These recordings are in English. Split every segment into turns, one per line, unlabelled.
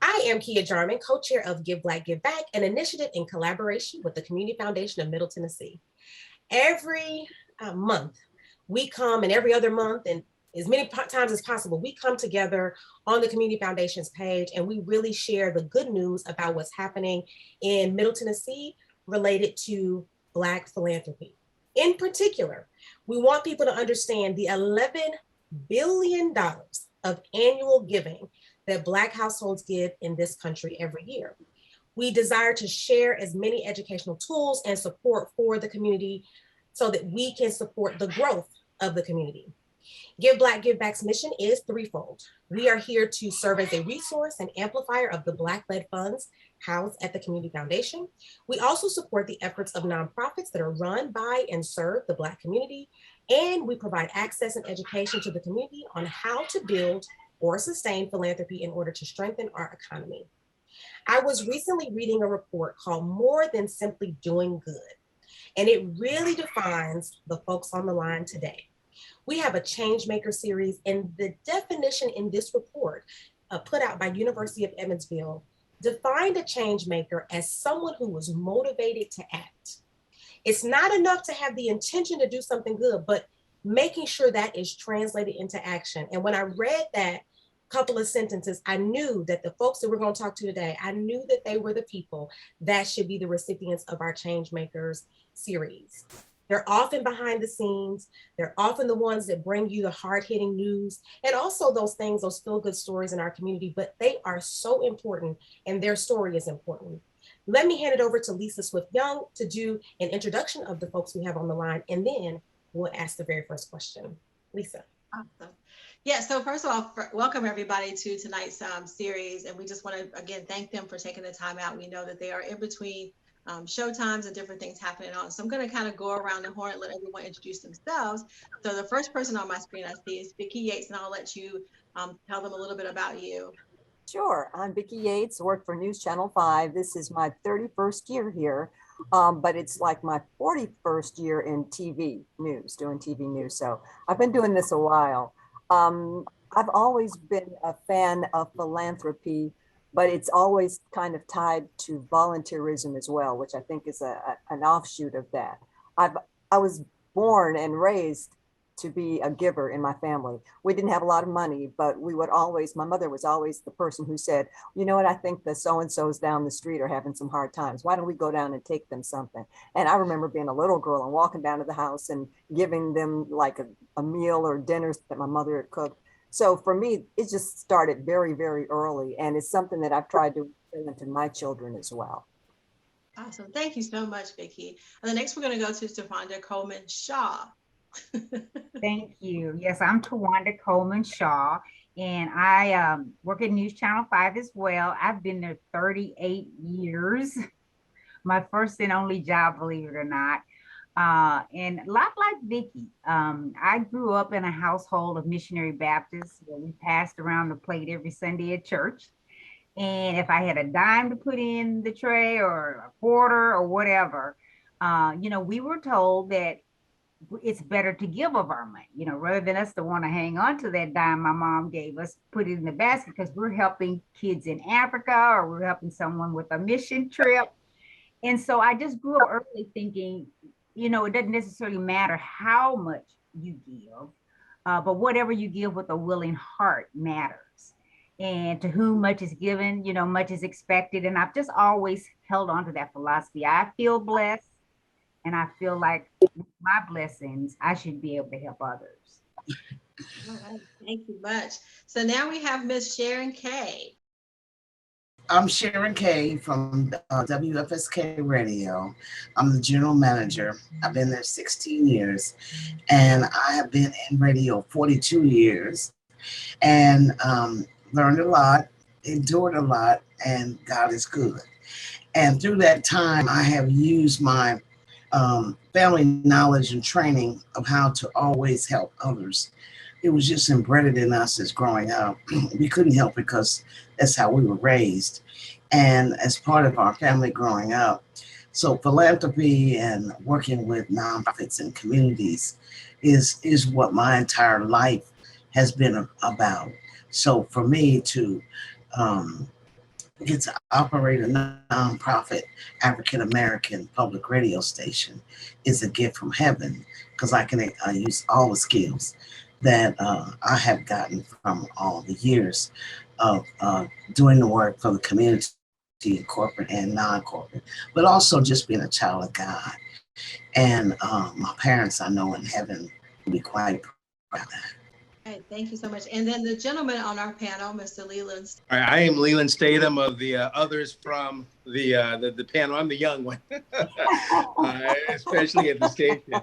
I am Kia Jarmon, co-chair of Give Black, Give Back, an initiative in collaboration with the Community Foundation of Middle Tennessee. Every month, we come, and every other month, and as many times as possible, we come together on the Community Foundation's page, and we really share the good news about what's happening in Middle Tennessee related to Black philanthropy. In particular, we want people to understand the $11 billion of annual giving that Black households give in this country every year. We desire to share as many educational tools and support for the community so that we can support the growth of the community. Give Black, Give Back's mission is threefold. We are here to serve as a resource and amplifier of the Black-led funds housed at the Community Foundation. We also support the efforts of nonprofits that are run by and serve the Black community. And we provide access and education to the community on how to build or sustain philanthropy in order to strengthen our economy. I was recently reading a report called More Than Simply Doing Good, and it really defines the folks on the line today. We have a Changemakers series, and the definition in this report put out by University of Evansville defined a change maker as someone who was motivated to act. It's not enough to have the intention to do something good, but making sure that is translated into action. And when I read that couple of sentences, I knew that the folks that we're going to talk to today, I knew that they were the people that should be the recipients of our Changemakers series. They're often behind the scenes. They're often the ones that bring you the hard-hitting news and also those things, those feel-good stories in our community, but they are so important and their story is important. Let me hand it over to Lisa Swift-Young to do an introduction of the folks we have on the line, and then we'll ask the very first question. Lisa.
Awesome. Yeah, so first of all, welcome everybody to tonight's series. And we just want to, again, thank them for taking the time out. We know that they are in between show times and different things happening on. So I'm going to kind of go around the horn and let everyone introduce themselves. So the first person on my screen I see is Vicki Yates, and I'll let you tell them a little bit about you.
Sure. I'm Vicki Yates, work for NewsChannel 5. This is my 31st year here, but it's like my 41st year in TV news, doing TV news. So I've been doing this a while. I've always been a fan of philanthropy, but it's always kind of tied to volunteerism as well, which I think is an offshoot of that. I was born and raised to be a giver in my family. We didn't have a lot of money, but we would always, my mother was always the person who said, you know what, I think the so-and-sos down the street are having some hard times. Why don't we go down and take them something? And I remember being a little girl and walking down to the house and giving them like a meal or dinners that my mother had cooked. So for me, it just started very, very early. And it's something that I've tried to bring into my children as well.
Awesome. Thank you so much, Vicki. And the next we're going to go to Tuwanda Coleman Shaw.
Thank you. Yes, I'm Tuwanda Coleman Shaw, and I work at NewsChannel 5 as well. I've been there 38 years. My first and only job, believe it or not. And a lot like Vicki, I grew up in a household of missionary Baptists where we passed around the plate every Sunday at church. And if I had a dime to put in the tray or a quarter or whatever, we were told that it's better to give of our money, rather than us to want to hang on to that dime my mom gave us, put it in the basket because we're helping kids in Africa or we're helping someone with a mission trip. And so I just grew up early thinking, it doesn't necessarily matter how much you give, but whatever you give with a willing heart matters. And to whom much is given, much is expected. And I've just always held on to that philosophy. I feel blessed. And I feel like with my blessings, I should be able to help others.
All right, thank you much. So now we have Miss Sharon Kay.
I'm Sharon Kay from WFSK Radio. I'm the general manager. I've been there 16 years, and I have been in radio 42 years, and learned a lot, endured a lot, and God is good. And through that time, I have used my family knowledge and training of how to always help others. It was just embedded in us as growing up. We couldn't help because that's how we were raised. And as part of our family growing up, so philanthropy and working with nonprofits and communities is what my entire life has been about. So for me to get to operate a nonprofit African American public radio station is a gift from heaven, because I can use all the skills that I have gotten from all the years of doing the work for the community, corporate and non-corporate, but also just being a child of God. And my parents, I know in heaven, will be quite proud of that.
Okay, thank you so much. And then the gentleman on our panel, Mr. Lelan.
I am Lelan Statom of the others from the panel. I'm the young one, especially at the station.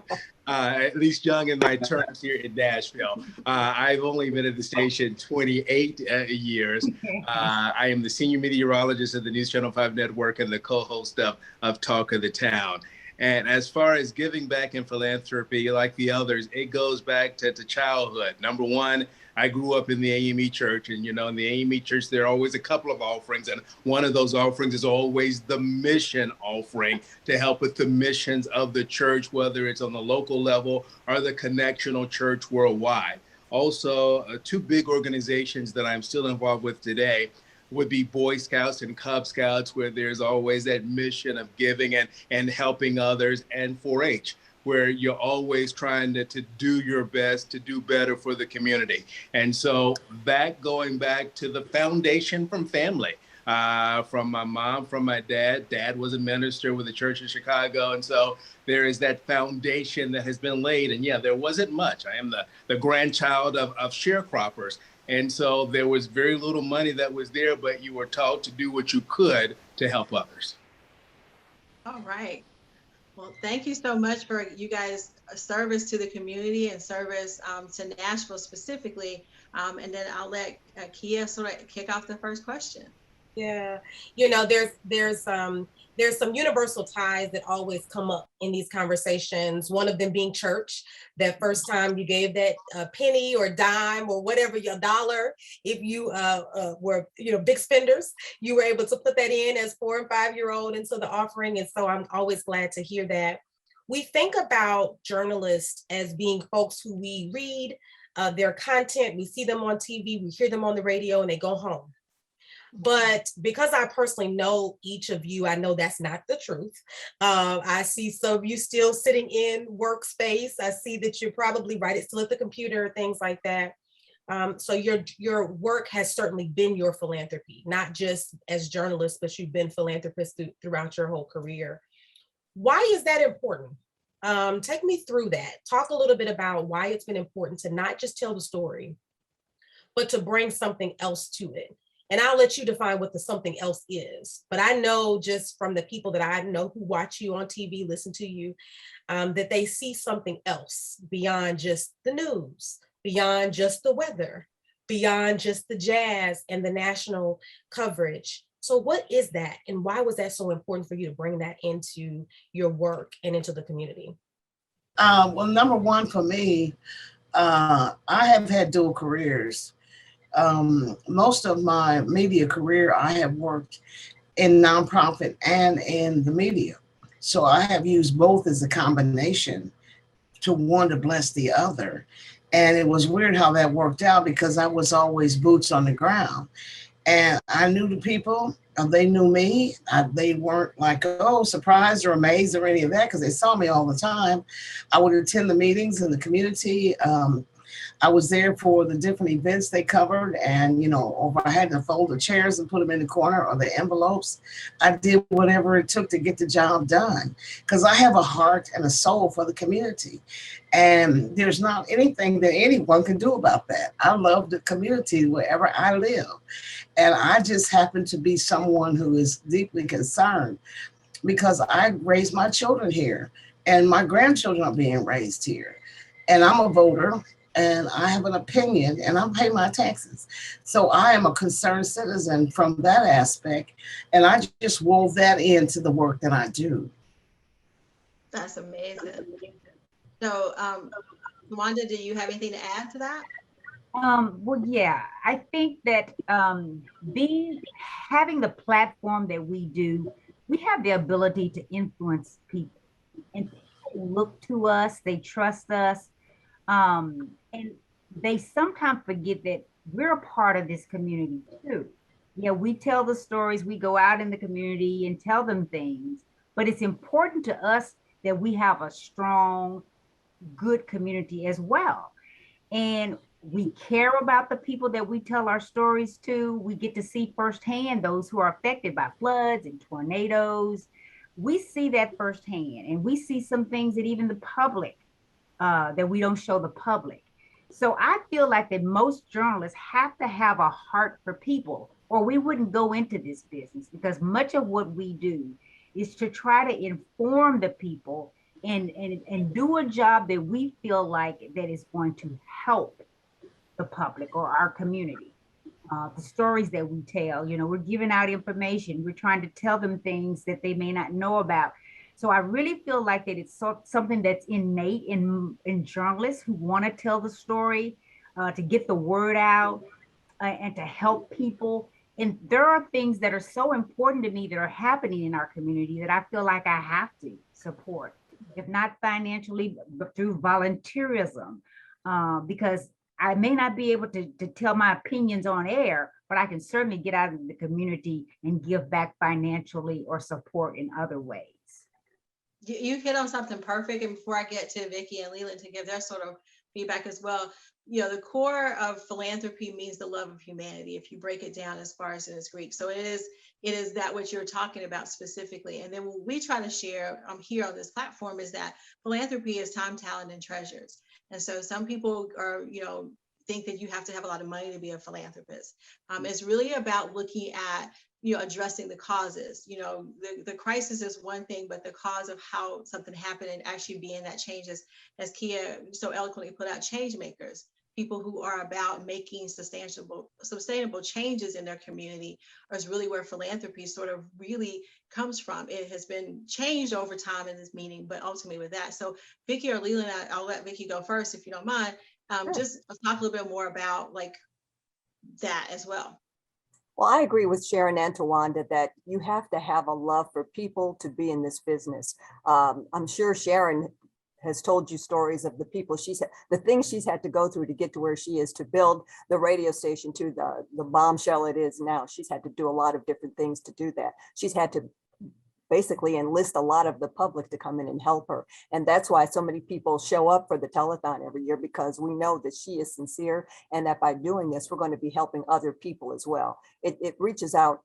At least young in my terms here in Nashville. I've only been at the station 28 years. I am the Senior Meteorologist of the NewsChannel 5 Network and the co-host of Talk of the Town. And as far as giving back in philanthropy, like the others, it goes back to childhood. Number one, I grew up in the AME church, and in the AME church, there are always a couple of offerings, and one of those offerings is always the mission offering to help with the missions of the church, whether it's on the local level or the connectional church worldwide. Also, two big organizations that I'm still involved with today would be Boy Scouts and Cub Scouts, where there's always that mission of giving and helping others, and 4-H, where you're always trying to do your best to do better for the community. And so going back to the foundation from family, from my mom, from my dad. Dad was a minister with the church in Chicago. And so there is that foundation that has been laid. And yeah, there wasn't much. I am the grandchild of sharecroppers. And so there was very little money that was there, but you were taught to do what you could to help others.
All right. Well, thank you so much for you guys' service to the community and service to Nashville specifically. And then I'll let Kia sort of kick off the first question.
Yeah, there's some universal ties that always come up in these conversations. One of them being church. That first time you gave that penny or dime or whatever, your dollar, if you were big spenders, you were able to put that in as 4 and 5-year-old into the offering. And so I'm always glad to hear that. We think about journalists as being folks who we read their content, we see them on TV, we hear them on the radio, and they go home. But because I personally know each of you, I know that's not the truth. I see some of you still sitting in workspace. I see that you're probably still at the computer, things like that. So your work has certainly been your philanthropy, not just as journalists, but you've been philanthropists throughout your whole career. Why is that important? Take me through that. Talk a little bit about why it's been important to not just tell the story, but to bring something else to it. And I'll let you define what the something else is. But I know just from the people that I know who watch you on TV, listen to you, that they see something else beyond just the news, beyond just the weather, beyond just the jazz and the national coverage. So what is that? And why was that so important for you to bring that into your work and into the community?
Well, number one for me, I have had dual careers. Most of my media career, I have worked in nonprofit and in the media. So I have used both as a combination to one to bless the other. And it was weird how that worked out because I was always boots on the ground. And I knew the people, they knew me. They weren't like, oh, surprised or amazed or any of that because they saw me all the time. I would attend the meetings in the community. I was there for the different events they covered, and if I had to fold the chairs and put them in the corner or the envelopes, I did whatever it took to get the job done because I have a heart and a soul for the community, and there's not anything that anyone can do about that. I love the community wherever I live, and I just happen to be someone who is deeply concerned because I raised my children here, and my grandchildren are being raised here, and I'm a voter. And I have an opinion and I pay my taxes. So I am a concerned citizen from that aspect. And I just wove that into the work that I do.
That's amazing. So, Tuwanda, do you have anything to add to that?
Well, yeah, I think that having the platform that we do, we have the ability to influence people, and people look to us, they trust us. And they sometimes forget that we're a part of this community too. Yeah, we tell the stories, we go out in the community and tell them things, but it's important to us that we have a strong, good community as well. And we care about the people that we tell our stories to. We get to see firsthand those who are affected by floods and tornadoes. We see that firsthand, and we see some things that even the public, that we don't show the public. So I feel like that most journalists have to have a heart for people, or we wouldn't go into this business, because much of what we do is to try to inform the people and do a job that we feel like that is going to help the public or our community. The stories that we tell, we're giving out information. We're trying to tell them things that they may not know about. So I really feel like that it's something that's innate in journalists who want to tell the story, to get the word out, and to help people. And there are things that are so important to me that are happening in our community that I feel like I have to support, if not financially, but through volunteerism, because I may not be able to tell my opinions on air, but I can certainly get out in the community and give back financially or support in other ways.
You hit on something perfect. And before I get to Vicki and Lelan to give their sort of feedback as well, the core of philanthropy means the love of humanity, if you break it down as far as in its Greek. So it is that what you're talking about specifically. And then what we try to share here on this platform is that philanthropy is time, talent, and treasures. And so some people are, think that you have to have a lot of money to be a philanthropist. It's really about looking at, addressing the causes. The crisis is one thing, but the cause of how something happened and actually being that change, as Kia so eloquently put out, change makers, people who are about making sustainable changes in their community, is really where philanthropy sort of really comes from. It has been changed over time in this meaning, but ultimately with that. So Vicki or Lelan, I'll let Vicki go first if you don't mind.
Sure.
Just talk a little bit more about like that as well.
Well, I agree with Sharon and Tuwanda that you have to have a love for people to be in this business. I'm sure Sharon has told you stories of the people the things she's had to go through to get to where she is, to build the radio station to the bombshell it is now. She's had to do a lot of different things to do that. She's had to basically enlist a lot of the public to come in and help her. And that's why so many people show up for the telethon every year, because we know that she is sincere, and that by doing this, we're going to be helping other people as well. It reaches out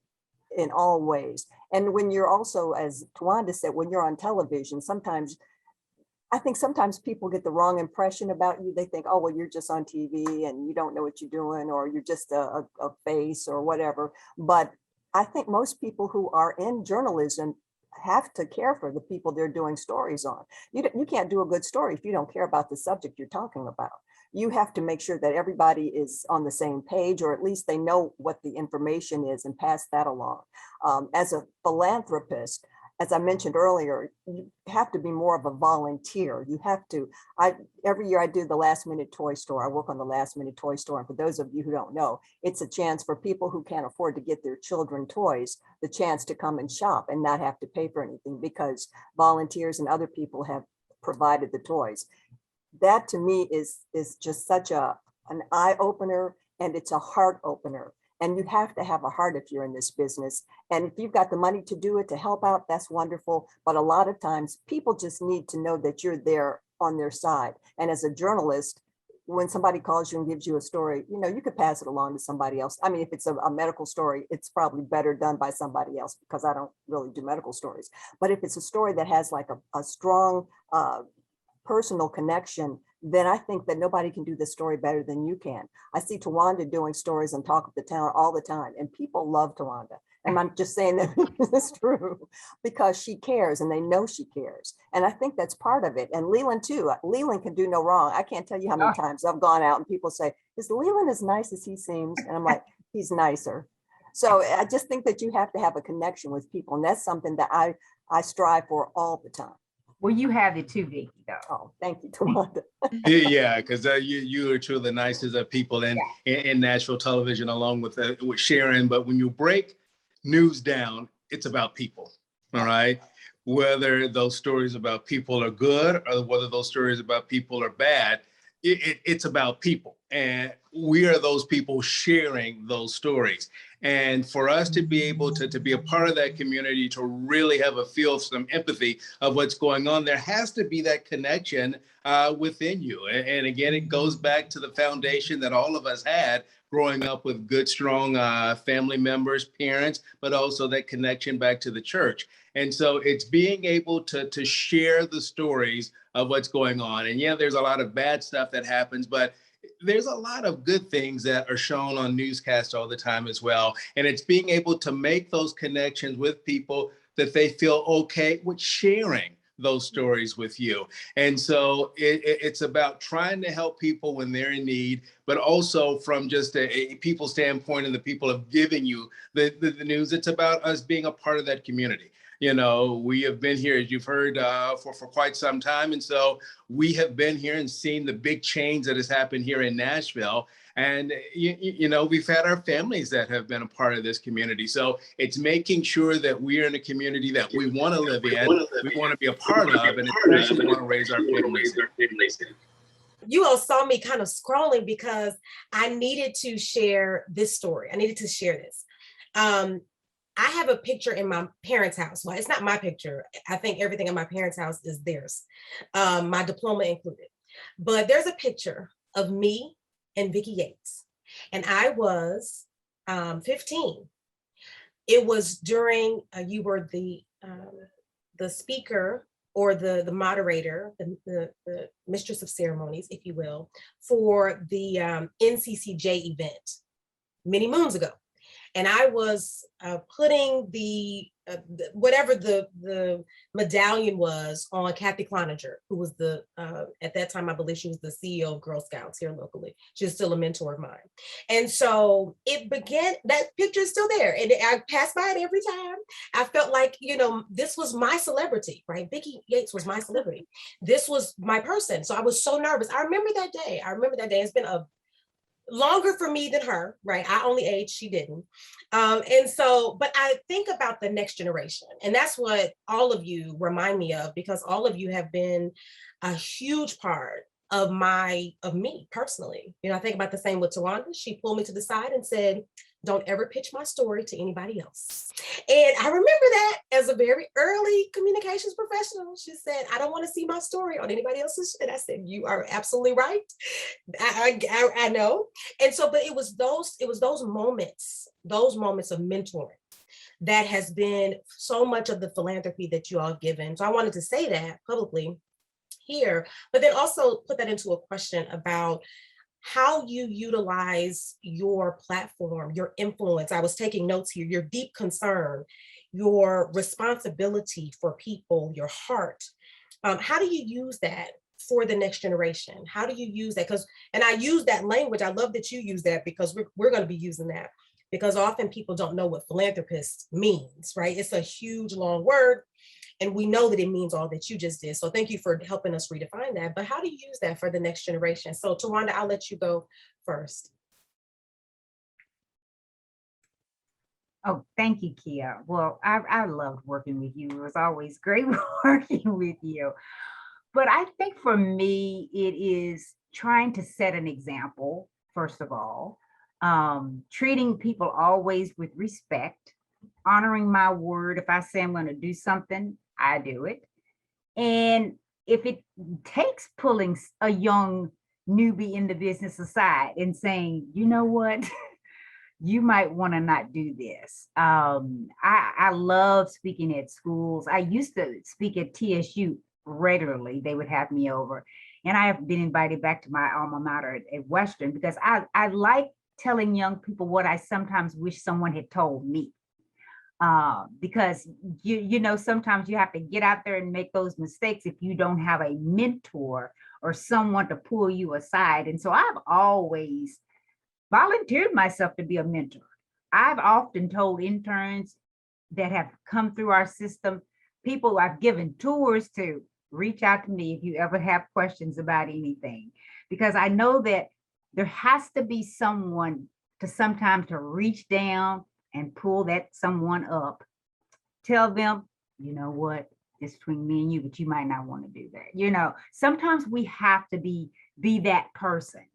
in all ways. And when you're also, as Tuwanda said, when you're on television, I think sometimes people get the wrong impression about you. They think, oh, well, you're just on TV and you don't know what you're doing, or you're just a face or whatever. But I think most people who are in journalism have to care for the people they're doing stories on. You can't do a good story if you don't care about the subject you're talking about. You have to make sure that everybody is on the same page, or at least they know what the information is, and pass that along. As a philanthropist, as I mentioned earlier, you have to be more of a volunteer. You have to, every year I do the last minute toy store. I work on the last minute toy store. And for those of you who don't know, it's a chance for people who can't afford to get their children toys, the chance to come and shop and not have to pay for anything, because volunteers and other people have provided the toys. That to me is just such an eye opener, and it's a heart opener. And you have to have a heart if you're in this business. And if you've got the money to do it, to help out, that's wonderful. But a lot of times people just need to know that you're there on their side. And as a journalist, when somebody calls you and gives you a story, you could pass it along to somebody else. I mean, if it's a medical story, it's probably better done by somebody else, because I don't really do medical stories. But if it's a story that has like a strong personal connection, then I think that nobody can do this story better than you can. I see Tuwanda doing stories on Talk of the Town all the time, and people love Tuwanda. And I'm just saying that it's true, because she cares, and they know she cares. And I think that's part of it. And Lelan too. Lelan can do no wrong. I can't tell you how many times I've gone out and people say, is Lelan as nice as he seems? And I'm like, he's nicer. So I just think that you have to have a connection with people. And that's something that I strive for all the time.
Well, you have it too, Vicki, though.
Oh, thank you, Tuwanda.
Yeah, because you are truly the nicest of people in Nashville television, along with Sharon. But when you break news down, it's about people, all right? Whether those stories about people are good or whether those stories about people are bad, it's about people. And we are those people sharing those stories. And for us to be able to be a part of that community, to really have a feel, some empathy of what's going on, there has to be that connection within you. And again, it goes back to the foundation that all of us had growing up with good, strong family members, parents, but also that connection back to the church. And so it's being able to share the stories of what's going on. And yeah, there's a lot of bad stuff that happens, but there's a lot of good things that are shown on Newscaster all the time as well. And it's being able to make those connections with people that they feel okay with sharing those stories with you. And so it's about trying to help people when they're in need, but also from just a people standpoint and the people of giving you the news. It's about us being a part of that community. You know, we have been here, as you've heard, for quite some time. And so we have been here and seen the big change that has happened here in Nashville. And, you know, we've had our families that have been a part of this community. So it's making sure that we're in a community that we want to live in, we want to be a part of, and especially want to raise our families in.
You all saw me kind of scrolling because I needed to share this story. I needed to share this. I have a picture in my parents' house. Well, it's not my picture. I think everything in my parents' house is theirs, my diploma included. But there's a picture of me and Vicki Yates. And I was 15. It was during, you were the speaker or the moderator, the mistress of ceremonies, if you will, for the NCCJ event many moons ago. And I was putting whatever the medallion was on Kathy Cloninger, who was at that time, I believe she was the CEO of Girl Scouts here locally. She's still a mentor of mine. And so it began, that picture is still there. And I pass by it every time. I felt like, you know, this was my celebrity, right? Vicki Yates was my celebrity. This was my person. So I was so nervous. I remember that day. It's been longer for me than her, right? I only aged, she didn't. And so, but I think about the next generation, and that's what all of you remind me of, because all of you have been a huge part of me personally. You know, I think about the same with Tuwanda. She pulled me to the side and said, don't ever pitch my story to anybody else. And I remember that as a very early communications professional. She said, I don't want to see my story on anybody else's. And I said, you are absolutely right. I know. And so, but it was those moments of mentoring that has been so much of the philanthropy that you all given. So I wanted to say that publicly here, but then also put that into a question about how you utilize your platform, your influence. I was taking notes here, your deep concern, your responsibility for people, your heart. How do you use that for the next generation? How do you use that? And I use that language. I love that you use that, because we're going to be using that, because often people don't know what philanthropist means, right? It's a huge, long word. And we know that it means all that you just did. So thank you for helping us redefine that. But how do you use that for the next generation? So Tuwanda, I'll let you go first.
Oh, thank you, Kia. Well, I loved working with you. It was always great working with you. But I think for me, it is trying to set an example, first of all, treating people always with respect, honoring my word. If I say I'm going to do something, I do it. And if it takes pulling a young newbie in the business aside and saying, you know what, you might want to not do this. I love speaking at schools. I used to speak at TSU regularly. They would have me over. And I have been invited back to my alma mater at Western, because I like telling young people what I sometimes wish someone had told me. Because you know, sometimes you have to get out there and make those mistakes if you don't have a mentor or someone to pull you aside. And so I've always volunteered myself to be a mentor. I've often told interns that have come through our system, people I've given tours to, reach out to me if you ever have questions about anything, because I know that there has to be someone to sometimes to reach down and pull that someone up, tell them, you know what, it's between me and you, but you might not want to do that. You know, sometimes we have to be that person,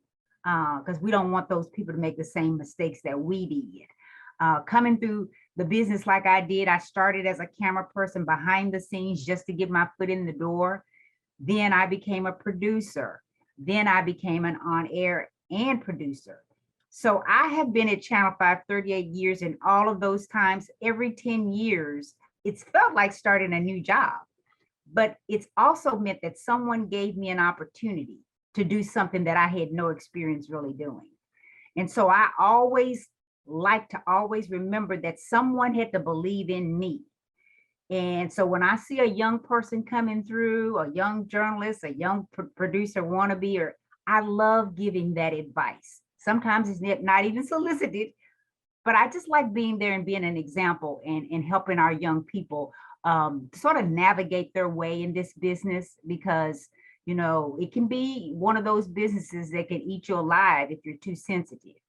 because we don't want those people to make the same mistakes that we did. coming through the business like I did. I started as a camera person behind the scenes just to get my foot in the door. Then I became a producer. Then I became an on-air and producer. So I have been at Channel 5 38 years, and all of those times, every 10 years, it's felt like starting a new job. But it's also meant that someone gave me an opportunity to do something that I had no experience really doing. And so I always like to always remember that someone had to believe in me. And so when I see a young person coming through, a young journalist, a young producer wannabe, or I love giving that advice. Sometimes it's not even solicited, but I just like being there and being an example and helping our young people sort of navigate their way in this business, because, you know, it can be one of those businesses that can eat you alive if you're too sensitive.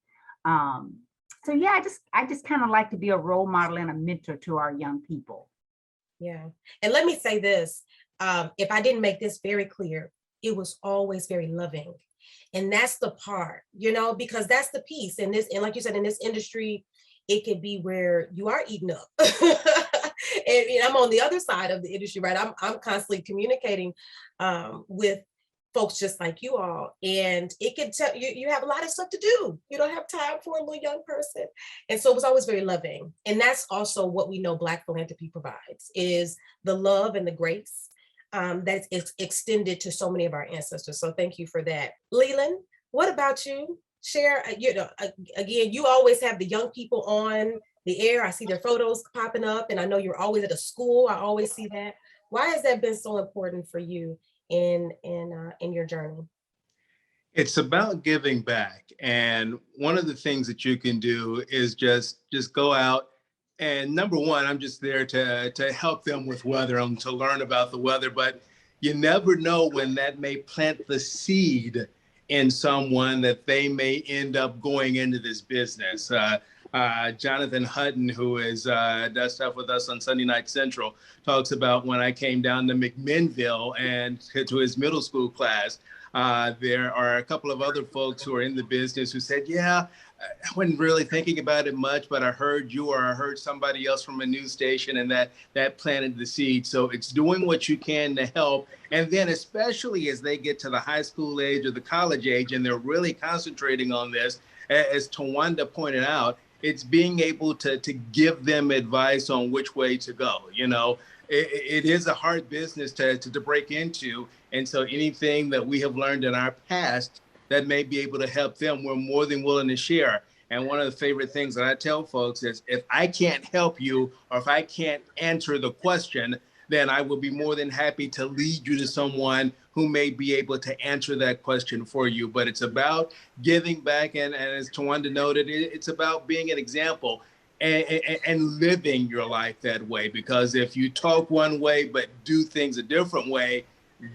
So yeah, I just kind of like to be a role model and a mentor to our young people.
Yeah. And let me say this, if I didn't make this very clear, it was always very loving. And that's the part, you know, because that's the piece in this. And like you said, in this industry, it could be where you are eaten up. And I'm on the other side of the industry, right? I'm constantly communicating with folks just like you all. And it can tell you have a lot of stuff to do. You don't have time for a little young person. And so it was always very loving. And that's also what we know Black philanthropy provides, is the love and the grace that is extended to so many of our ancestors. So thank you for that. Lelan, what about you? Share, you know, again, you always have the young people on the air. I see their photos popping up, and I know you're always at a school. I always see that. Why has that been so important for you in your journey?
It's about giving back. And one of the things that you can do is just go out. And number one, I'm just there to help them with weather, to learn about the weather. But you never know when that may plant the seed in someone that they may end up going into this business. Jonathan Hutton, who does stuff with us on Sunday Night Central, talks about when I came down to McMinnville and to his middle school class. There are a couple of other folks who are in the business who said, yeah, I wasn't really thinking about it much, but I heard you, or I heard somebody else from a news station, and that planted the seed. So it's doing what you can to help. And then especially as they get to the high school age or the college age, and they're really concentrating on this, as Tuwanda pointed out, it's being able to give them advice on which way to go. You know, it is a hard business to break into. And so anything that we have learned in our past that may be able to help them, we're more than willing to share. And one of the favorite things that I tell folks is, if I can't help you, or if I can't answer the question, then I will be more than happy to lead you to someone who may be able to answer that question for you. But it's about giving back. And as Tuwanda noted, it's about being an example and living your life that way. Because if you talk one way, but do things a different way,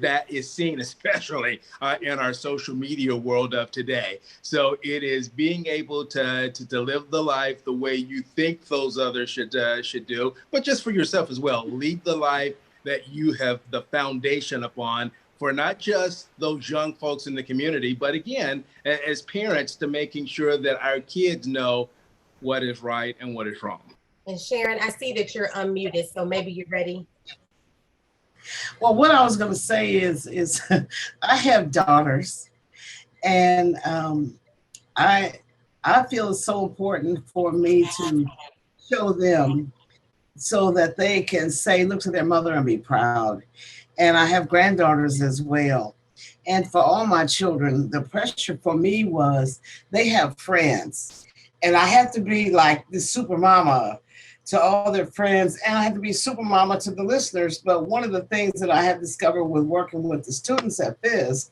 that is seen, especially in our social media world of today. So it is being able to live the life the way you think those others should do, but just for yourself as well. Lead the life that you have the foundation upon, for not just those young folks in the community, but again, as parents, to making sure that our kids know what is right and what is wrong.
And Sharon, I see that you're unmuted, so maybe you're ready.
Well, what I was going to say is I have daughters, and I feel it's so important for me to show them so that they can say, look to their mother and be proud. And I have granddaughters as well. And for all my children, the pressure for me was they have friends, and I have to be like the super mama to all their friends, and I have to be super mama to the listeners. But one of the things that I have discovered with working with the students at FISC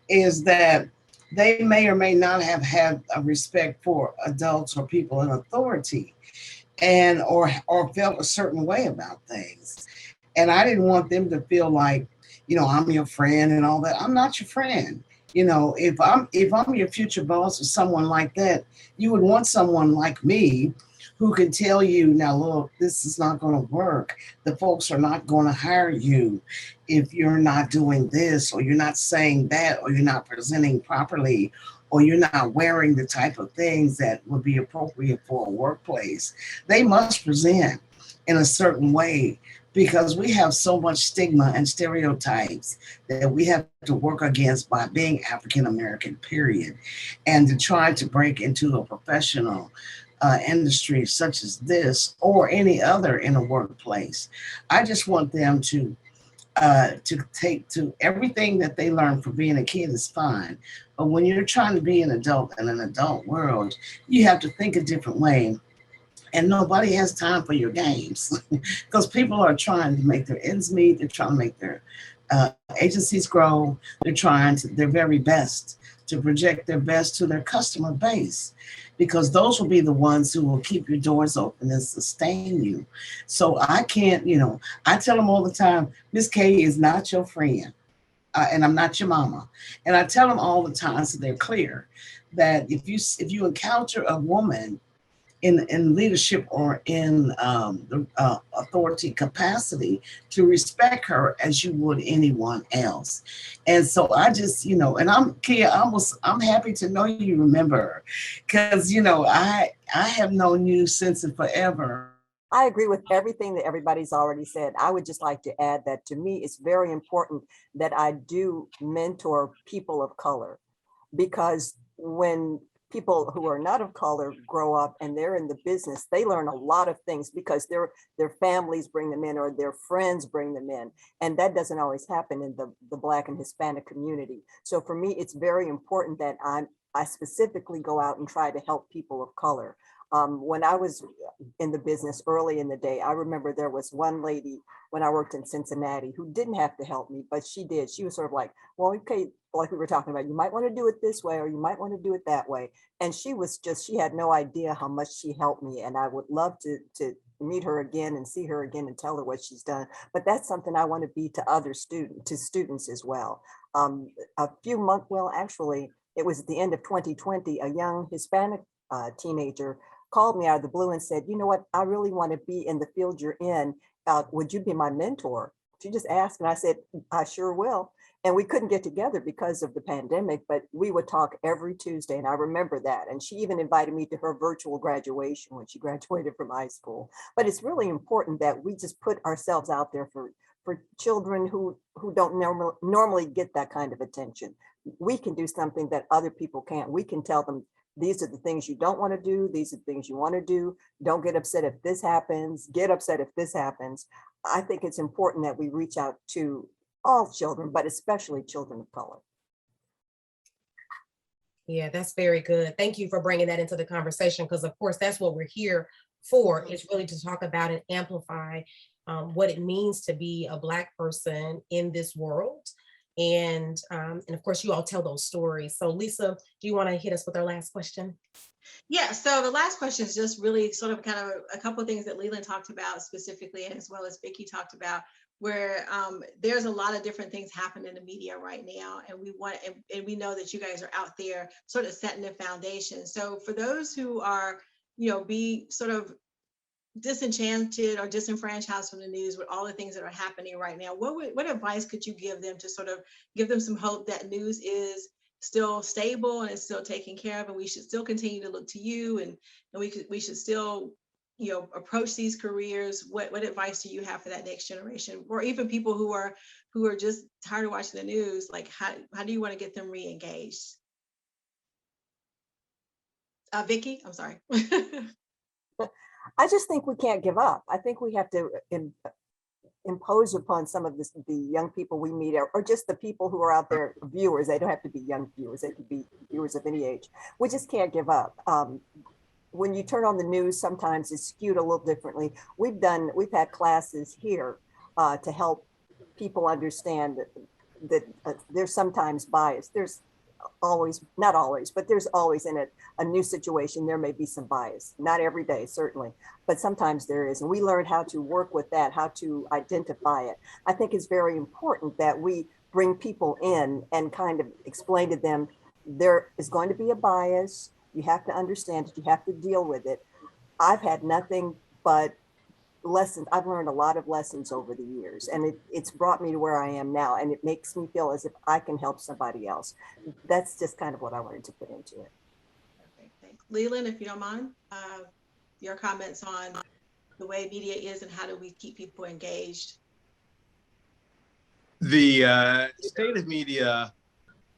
is that they may or may not have had a respect for adults or people in authority, and or felt a certain way about things. And I didn't want them to feel like, you know, I'm your friend and all that. I'm not your friend. You know, if I'm your future boss or someone like that, you would want someone like me who can tell you, now look, this is not going to work. The folks are not going to hire you if you're not doing this, or you're not saying that, or you're not presenting properly, or you're not wearing the type of things that would be appropriate for a workplace, they must present in a certain way, because we have so much stigma and stereotypes that we have to work against by being African American, period. And to try to break into a professional industry such as this or any other in a workplace, I just want them to take to everything that they learn from being a kid is fine. But when you're trying to be an adult in an adult world, you have to think a different way. And nobody has time for your games because people are trying to make their ends meet. They're trying to make their agencies grow. They're trying to their very best to project their best to their customer base, because those will be the ones who will keep your doors open and sustain you. So I can't, I tell them all the time, Miss K is not your friend. And I'm not your mama. And I tell them all the time so they're clear that if you encounter a woman in leadership or in the authority capacity, to respect her as you would anyone else. And so I just, and I'm Kia, I'm happy to know you remember her, because I have known you since forever.
I agree with everything that everybody's already said. I would just like to add that to me, it's very important that I do mentor people of color, because when people who are not of color grow up and they're in the business, they learn a lot of things because their families bring them in or their friends bring them in. And that doesn't always happen in the Black and Hispanic community. So for me, it's very important that I specifically go out and try to help people of color. When I was in the business early in the day, I remember there was one lady when I worked in Cincinnati who didn't have to help me, but she did. She was sort of like, well, okay, like we were talking about, you might want to do it this way, or you might want to do it that way. And she had no idea how much she helped me. And I would love to meet her again and see her again and tell her what she's done. But that's something I want to be to other students as well. Actually, it was at the end of 2020, a young Hispanic teenager called me out of the blue and said, you know what, I really want to be in the field you're in. Would you be my mentor? She just asked, and I said, I sure will. And we couldn't get together because of the pandemic, but we would talk every Tuesday. And I remember that. And she even invited me to her virtual graduation when she graduated from high school. But it's really important that we just put ourselves out there for children who don't normally get that kind of attention. We can do something that other people can't. We can tell them, these are the things you don't want to do. These are the things you want to do. Don't get upset if this happens. Get upset if this happens. I think it's important that we reach out to all children, but especially children of color.
Yeah, that's very good. Thank you for bringing that into the conversation, because of course that's what we're here for, is really to talk about and amplify what it means to be a Black person in this world. And of course, you all tell those stories. So Lisa, do you want to hit us with our last question?
Yeah, so the last question is just really sort of kind of a couple of things that Lelan talked about specifically, and as well as Vicki talked about, where there's a lot of different things happening in the media right now, and we know that you guys are out there sort of setting the foundation. So for those who are, be sort of disenchanted or disenfranchised from the news with all the things that are happening right now, what advice could you give them to sort of give them some hope that news is still stable and it's still taken care of, and we should still continue to look to you, and we should still approach these careers? What advice do you have for that next generation, or even people who are just tired of watching the news? Like how do you want to get them re-engaged? Vicki, I'm sorry.
I just think we can't give up. I think we have to impose upon some of the young people we meet, or just the people who are out there, viewers. They don't have to be young viewers. They could be viewers of any age. We just can't give up. When you turn on the news, sometimes it's skewed a little differently. We've had classes here to help people understand that there's sometimes bias. There's always, not always, but there's always in a new situation, there may be some bias. Not every day, certainly, but sometimes there is. And we learned how to work with that, how to identify it. I think it's very important that we bring people in and kind of explain to them, there is going to be a bias. You have to understand it. You have to deal with it. I've had nothing but lessons. I've learned a lot of lessons over the years, and it's brought me to where I am now, and it makes me feel as if I can help somebody else. That's just kind of what I wanted to put into it.
Perfect. Thanks. Leland, if you don't mind, your comments on the way media is and how do we keep people engaged?
The state of media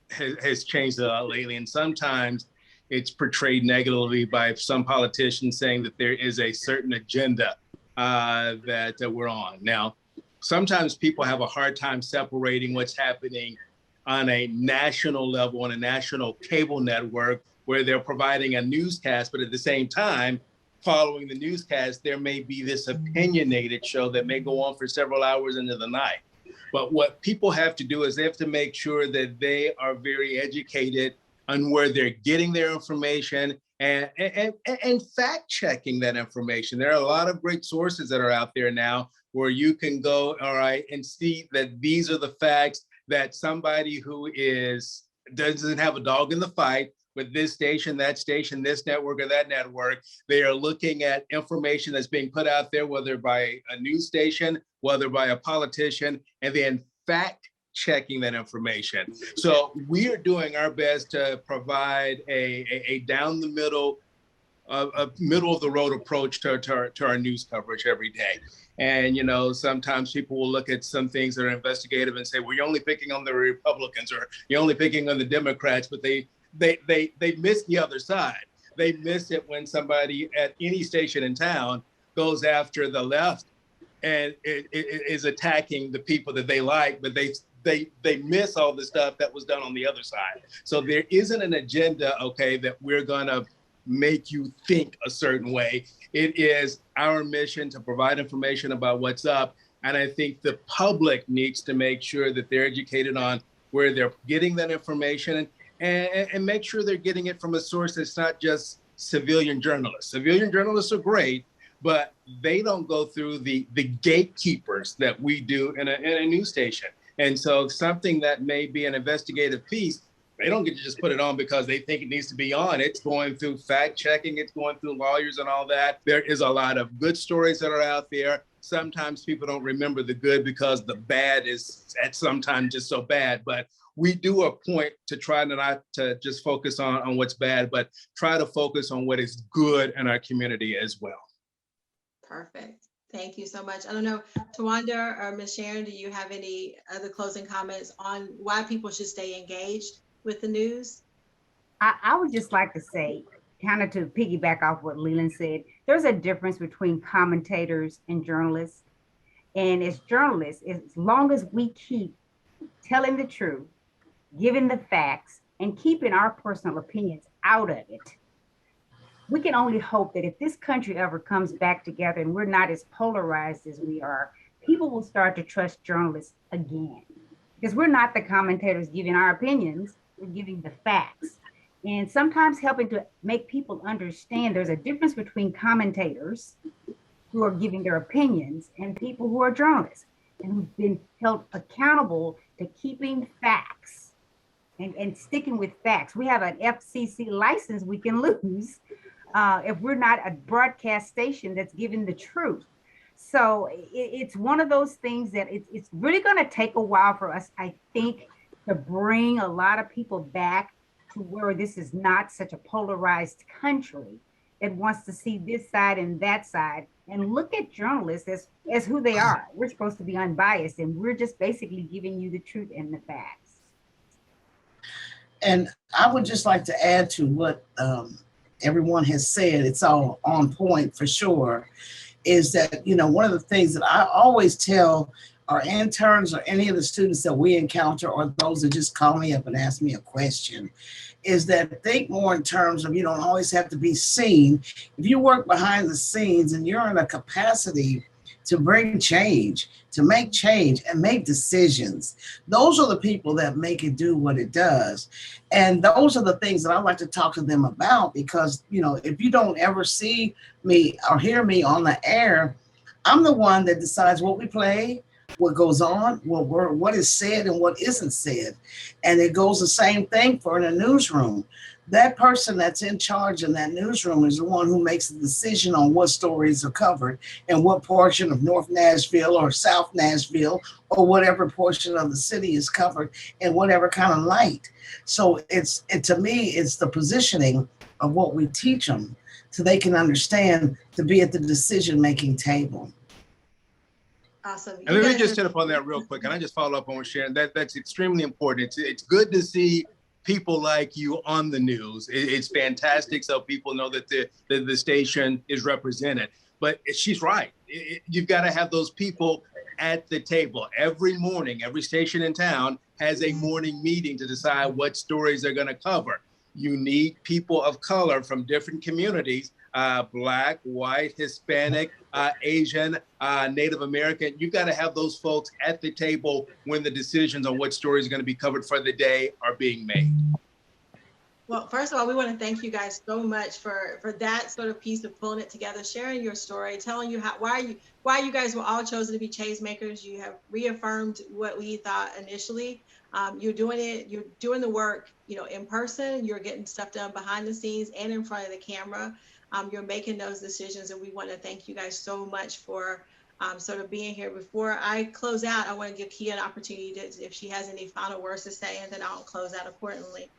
has changed a lot lately, and sometimes it's portrayed negatively by some politicians saying that there is a certain agenda that we're on. Now, sometimes people have a hard time separating what's happening on a national level, on a national cable network, where they're providing a newscast, but at the same time, following the newscast, there may be this opinionated show that may go on for several hours into the night. But what people have to do is they have to make sure that they are very educated on where they're getting their information and fact checking that information. There are a lot of great sources that are out there now where you can go, all right, and see that these are the facts, that somebody who doesn't have a dog in the fight with this station, that station, this network or that network, they are looking at information that's being put out there, whether by a news station, whether by a politician, and then fact checking that information. So we are doing our best to provide a down the middle, a middle of the road approach to our news coverage every day. And, you know, sometimes people will look at some things that are investigative and say, well, you're only picking on the Republicans or you're only picking on the Democrats, but they miss the other side. They miss it when somebody at any station in town goes after the left and it is attacking the people that they like, but they miss all the stuff that was done on the other side. So there isn't an agenda, okay, that we're gonna make you think a certain way. It is our mission to provide information about what's up. And I think the public needs to make sure that they're educated on where they're getting that information and make sure they're getting it from a source that's not just civilian journalists. Civilian journalists are great, but they don't go through the gatekeepers that we do in a news station. And so something that may be an investigative piece, they don't get to just put it on because they think it needs to be on. It's going through fact checking, it's going through lawyers and all that. There is a lot of good stories that are out there. Sometimes people don't remember the good because the bad is at sometimes just so bad, but we do a point to try not to just focus on what's bad, but try to focus on what is good in our community as well.
Perfect. Thank you so much. I don't know, Tuwanda or Ms. Sharon, do you have any other closing comments on why people should stay engaged with the news?
I would just like to say, kind of to piggyback off what Leland said, there's a difference between commentators and journalists. And as journalists, as long as we keep telling the truth, giving the facts, and keeping our personal opinions out of it, we can only hope that if this country ever comes back together and we're not as polarized as we are, people will start to trust journalists again. Because we're not the commentators giving our opinions, we're giving the facts. And sometimes helping to make people understand there's a difference between commentators who are giving their opinions and people who are journalists and who've been held accountable to keeping facts and sticking with facts. We have an FCC license we can lose if we're not a broadcast station that's giving the truth. So it's one of those things that it's really going to take a while for us, I think, to bring a lot of people back to where this is not such a polarized country that wants to see this side and that side and look at journalists as who they are. We're supposed to be unbiased, and we're just basically giving you the truth and the facts.
And I would just like to add to what everyone has said. It's all on point for sure. Is that, you know, one of the things that I always tell our interns or any of the students that we encounter or those that just call me up and ask me a question is that think more in terms of you don't always have to be seen. If you work behind the scenes and you're in a capacity to bring change, to make change and make decisions, those are the people that make it do what it does. And those are the things that I like to talk to them about because, you know, if you don't ever see me or hear me on the air, I'm the one that decides what we play. what goes on, what is said and what isn't said. And it goes the same thing for in a newsroom. That person that's in charge in that newsroom is the one who makes the decision on what stories are covered and what portion of North Nashville or South Nashville or whatever portion of the city is covered in whatever kind of light. So to me, it's the positioning of what we teach them so they can understand to be at the decision-making table.
Awesome.
And let me just hit up on that real quick. Can I just follow up on what Sharon? That's extremely important. It's good to see people like you on the news. It's fantastic, so people know that the station is represented. But she's right. You've got to have those people at the table every morning. Every station in town has a morning meeting to decide what stories they're going to cover. You need people of color from different communities, Black, white, Hispanic, Asian, Native American. You've got to have those folks at the table when the decisions on what stories are going to be covered for the day are being made.
Well, first of all, we want to thank you guys so much for that sort of piece of pulling it together, sharing your story, telling you why you guys were all chosen to be changemakers. You have reaffirmed what we thought initially. You're doing it. You're doing the work, in person. You're getting stuff done behind the scenes and in front of the camera. You're making those decisions, and we want to thank you guys so much for sort of being here. Before I close out, I want to give Kia an opportunity if she has any final words to say, and then I'll close out accordingly.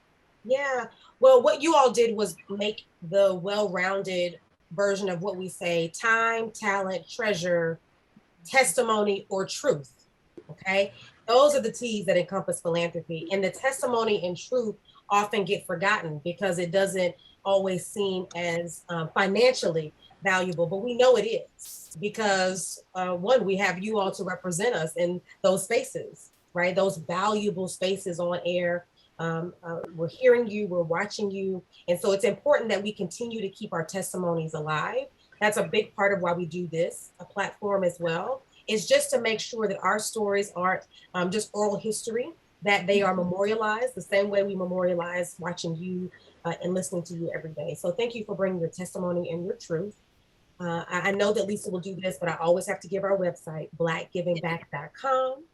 Yeah, well, what you all did was make the well-rounded version of what we say: time, talent, treasure, testimony, or truth. Okay, those are the T's that encompass philanthropy, and the testimony and truth often get forgotten because it doesn't always seem as financially valuable, but we know it is because one, we have you all to represent us in those spaces, right? Those valuable spaces on air. We're hearing you, we're watching you. And so it's important that we continue to keep our testimonies alive. That's a big part of why we do this, a platform as well. It's just to make sure that our stories aren't just oral history, that they are memorialized the same way we memorialize watching you and listening to you every day. So thank you for bringing your testimony and your truth. I know that Lisa will do this, but I always have to give our website, blackgivingback.com.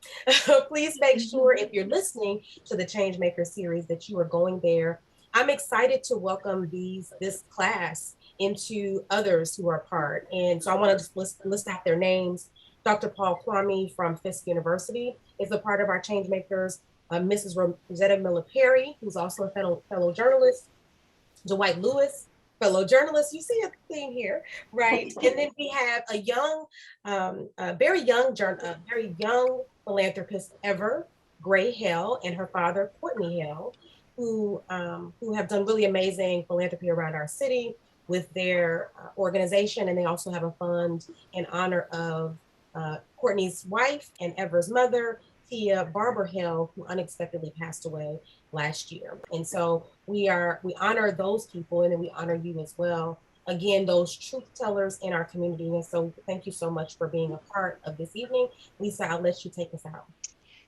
Please make sure if you're listening to the Changemakers series that you are going there. I'm excited to welcome this class into others who are part. And so I want to just list out their names. Dr. Paul Kwame from Fisk University is a part of our Changemakers. Mrs. Rosetta Miller-Perry, who's also a fellow journalist. Dwight Lewis, fellow journalist. You see a theme here, right? And then we have a very young philanthropist ever, Gray Hell, and her father, Courtney Hell, who have done really amazing philanthropy around our city with their organization. And they also have a fund in honor of Courtney's wife and Ever's mother, Tia Barber Hill, who unexpectedly passed away last year. And so we honor those people, and then we honor you as well. Again, those truth tellers in our community. And so thank you so much for being a part of this evening. Lisa, I'll let you take us out.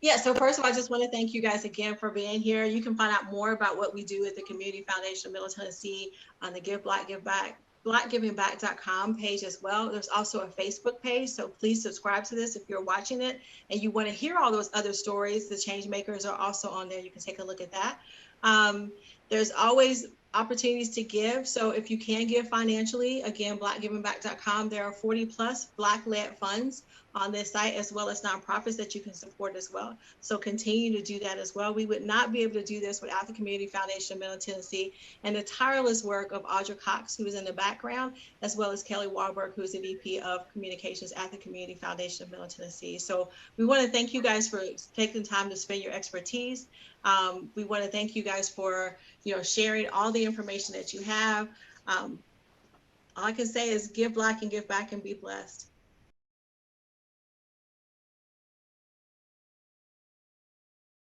Yeah, so first of all, I just want to thank you guys again for being here. You can find out more about what we do at the Community Foundation of Middle Tennessee on the Give Black, Give Back, blackgivingback.com page as well. There's also a Facebook page, so please subscribe to this if you're watching it and you want to hear all those other stories. The Changemakers are also on there. You can take a look at that. There's always opportunities to give. So if you can give financially, again, blackgivingback.com, there are 40 plus Black-led funds on this site, as well as nonprofits that you can support as well. So continue to do that as well. We would not be able to do this without the Community Foundation of Middle Tennessee and the tireless work of Audra Cox, who is in the background, as well as Kelly Wahlberg, who is the VP of Communications at the Community Foundation of Middle Tennessee. So we want to thank you guys for taking time to spend your expertise. We want to thank you guys for sharing all the information that you have. All I can say is give Black and give back and be blessed.